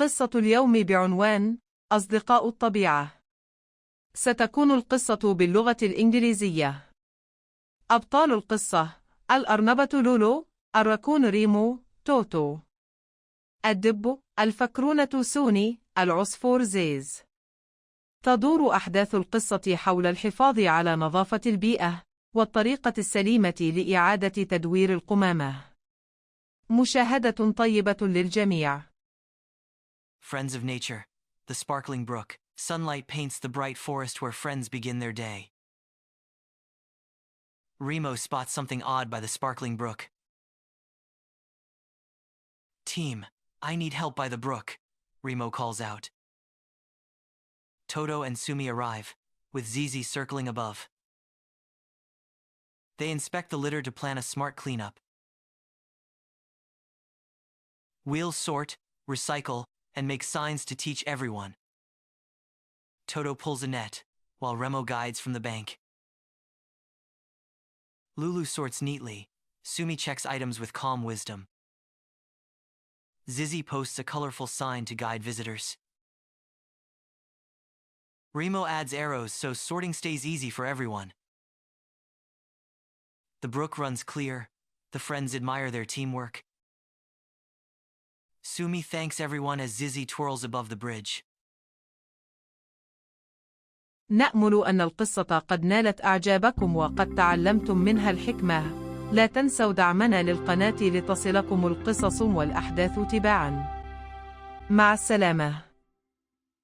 قصة اليوم بعنوان أصدقاء الطبيعة. ستكون القصة باللغة الإنجليزية. أبطال القصة: الأرنبة لولو، الراكون ريمو، توتو. الدب: الفكرونة سوني، العصفور زيز. تدور أحداث القصة حول الحفاظ على نظافة البيئة والطريقة السليمة لإعادة تدوير القمامة. مشاهدة طيبة للجميع. Friends of nature. The sparkling brook. Sunlight paints the bright forest where friends begin their day. Remo spots something odd by the sparkling brook. Team, I need help by the brook, Remo calls out. Toto and Sumi arrive, with Zizi circling above. They inspect the litter to plan a smart cleanup. We'll sort, recycle, and make signs to teach everyone. Toto pulls a net, while Remo guides from the bank. Lulu sorts neatly. Sumi checks items with calm wisdom. Zizi posts a colorful sign to guide visitors. Remo adds arrows so sorting stays easy for everyone. The brook runs clear. The friends admire their teamwork. Sumi thanks everyone as Zizi twirls above the bridge. نأمل أن القصة قد نالت أعجابكم وقد تعلمتم منها الحكمة. لا تنسوا دعمنا للقناة لتصلكم القصص والأحداث تباعاً. مع السلامة.